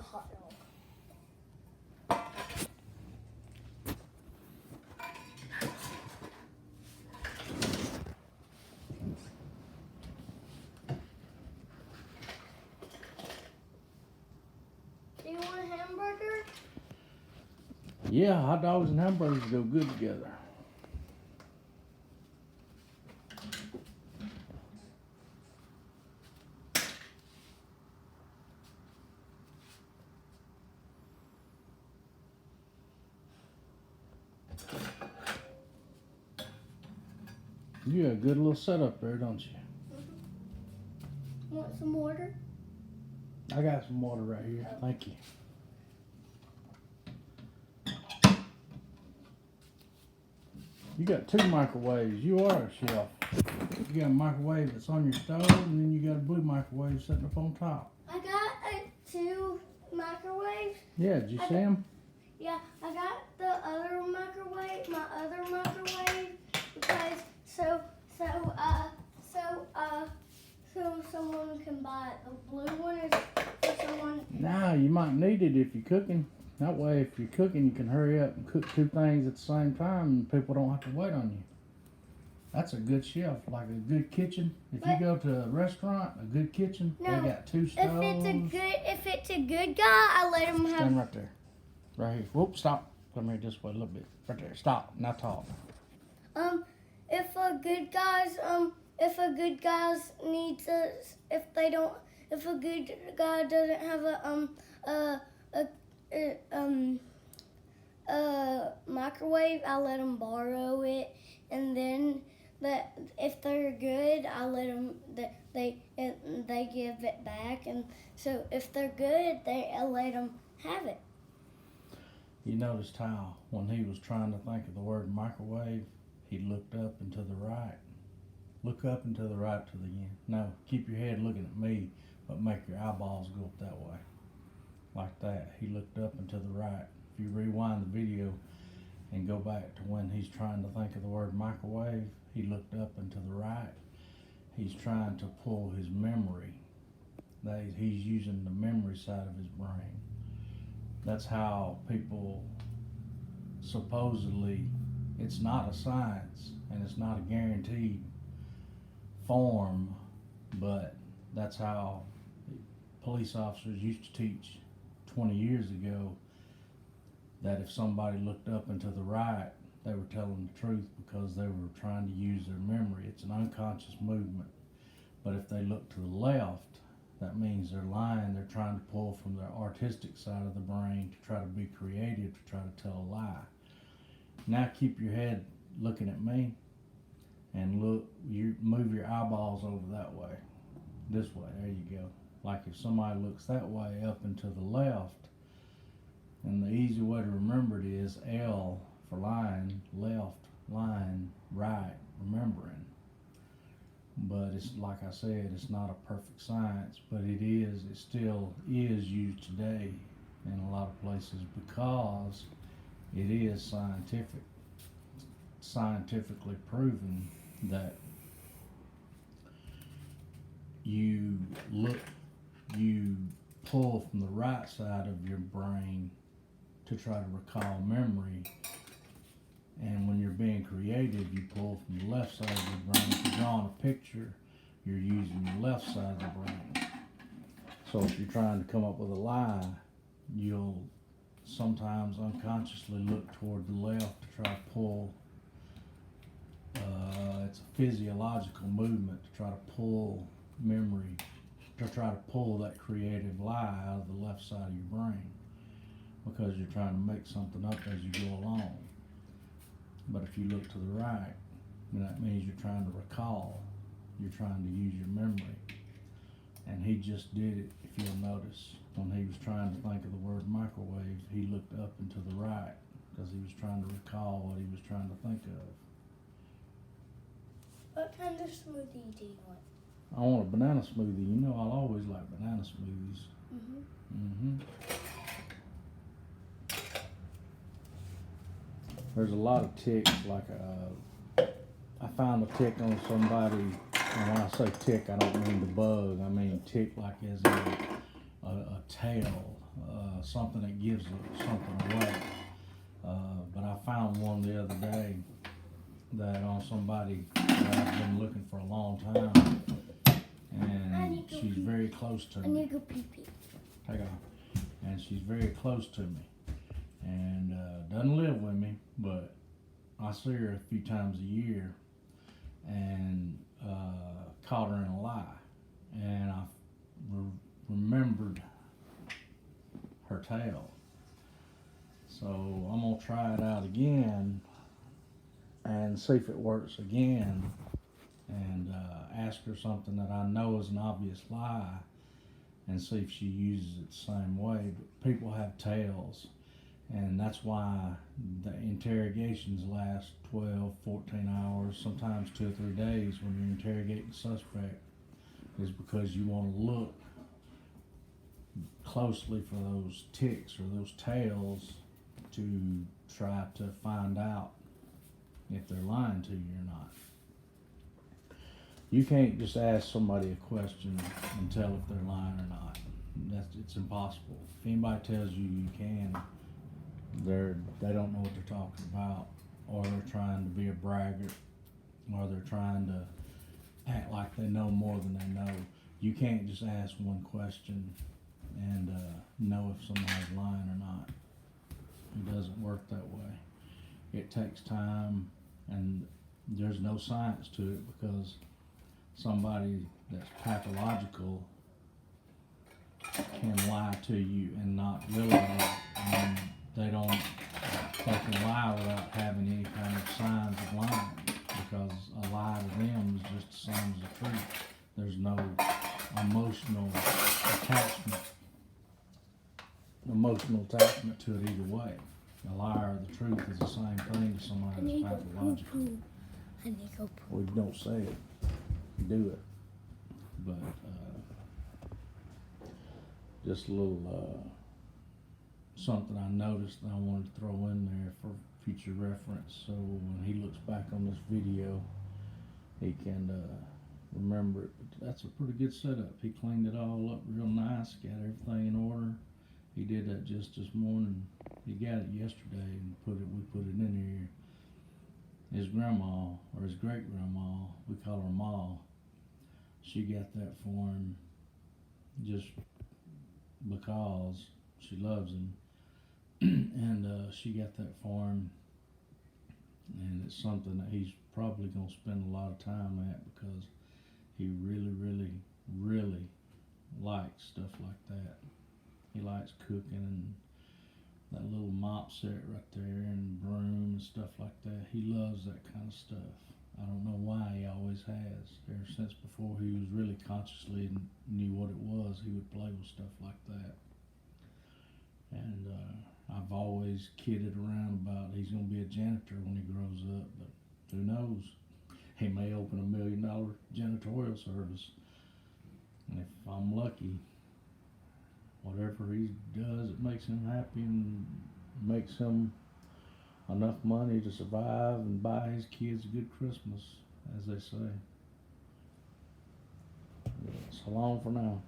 a hot dog. Do you want a hamburger? Yeah, hot dogs and hamburgers go good together. You got a good little setup there, don't you? Want some water? I got some water right here. Thank you. You got two microwaves. You are a chef. You got a microwave that's on your stove, and then you got a blue microwave sitting up on top. I got two microwaves. Yeah, did you see them? Yeah, I got the other microwave, my other microwave, because so someone can buy it. The blue one is for someone. No, you might need it if you're cooking. That way, if you're cooking, you can hurry up and cook two things at the same time, and people don't have to wait on you. That's a good chef, like a good kitchen. If you go to a restaurant, a good kitchen, No, they got two stoves. If it's a good guy, I let him have. Stand right there, right here. Whoop, stop. Come here this way a little bit. Right there. Stop. Now talk. If a good guy's needs if a good guy doesn't have a microwave, I let them borrow it, and then if they're good, I let them they give it back, and so if they're good, I let them have it. You noticed how when he was trying to think of the word microwave, he looked up and to the right. Look up and to the right to the end. No, keep your head looking at me, but make your eyeballs go up that way. Like that. He looked up and to the right. If you rewind the video and go back to when he's trying to think of the word microwave, he looked up and to the right. He's trying to pull his memory. He's using the memory side of his brain. That's how people supposedly, it's not a science and it's not a guaranteed form, but that's how police officers used to teach 20 years ago, that if somebody looked up and to the right, they were telling the truth because they were trying to use their memory. It's an unconscious movement. But if they look to the left, that means they're lying. They're trying to pull from their artistic side of the brain to try to be creative, to try to tell a lie. Now keep your head looking at me and look, you move your eyeballs over that way. This way, there you go. Like if somebody looks that way up and to the left, and the easy way to remember it is L for lying, left, lying, right, remembering. But it's like I said, it's not a perfect science, but it still is used today in a lot of places because it is scientifically proven that you pull from the right side of your brain to try to recall memory, and when you're being creative, you pull from the left side of your brain. If you're drawing a picture, you're using the left side of the brain. So if you're trying to come up with a lie, you'll sometimes unconsciously look toward the left to try to pull. It's a physiological movement to try to pull memory, to try to pull that creative lie out of the left side of your brain, because you're trying to make something up as you go along. But if you look to the right, then that means you're trying to recall. You're trying to use your memory. And he just did it, if you'll notice. When he was trying to think of the word microwave, he looked up and to the right because he was trying to recall what he was trying to think of. What kind of smoothie do you want? I want a banana smoothie. You know I'll always like banana smoothies. There's a lot of ticks, like I found a tick on somebody, and when I say tick, I don't mean the bug, I mean tick like as in a tail, something that gives something away. But I found one the other day that on somebody that I've been looking for a long time, and she's very close to I me. need to go pee pee. Take off. And she's very close to me, and doesn't live with me, but I see her a few times a year, and caught her in a lie, and I remembered her tale. So I'm gonna try it out again and see if it works again, and ask her something that I know is an obvious lie, and see if she uses it the same way. But people have tales, and that's why the interrogations last 12, 14 hours, sometimes 2 or 3 days when you're interrogating a suspect, is because you want to look closely for those ticks or those tales to try to find out if they're lying to you or not. You can't just ask somebody a question and tell if they're lying or not. It's impossible. If anybody tells you you can, they don't know what they're talking about, or they're trying to be a braggart, or they're trying to act like they know more than they know. You can't just ask one question and know if somebody's lying or not. It doesn't work that way. It takes time, and there's no science to it, because somebody that's pathological can lie to you and not really lie. And they can lie without having any kind of signs of lying, because a lie to them is just the same as the truth. There's no emotional attachment to it either way. A lie or the truth is the same thing to I somebody need that's to go pathological. poo. I need to go poo. Well, you don't say it, you do it. But just a little something I noticed that I wanted to throw in there for future reference, so when he looks back on this video, he can remember it. But that's a pretty good setup. He cleaned it all up real nice, got everything in order. He did that just this morning. He got it yesterday and we put it in here. His grandma, or his great grandma, we call her Ma, she got that for him just because she loves him. And she got that for him, and it's something that he's probably going to spend a lot of time at, because he really, really, really likes stuff like that. He likes cooking, and that little mop set right there, and broom and stuff like that. He loves that kind of stuff. I don't know why, he always has. Ever since before he was really consciously knew what it was, he would play with stuff like that. And I've always kidded around about he's going to be a janitor when he grows up, but who knows? He may open $1 million janitorial service. And if I'm lucky, whatever he does, it makes him happy and makes him enough money to survive and buy his kids a good Christmas, as they say. So long for now.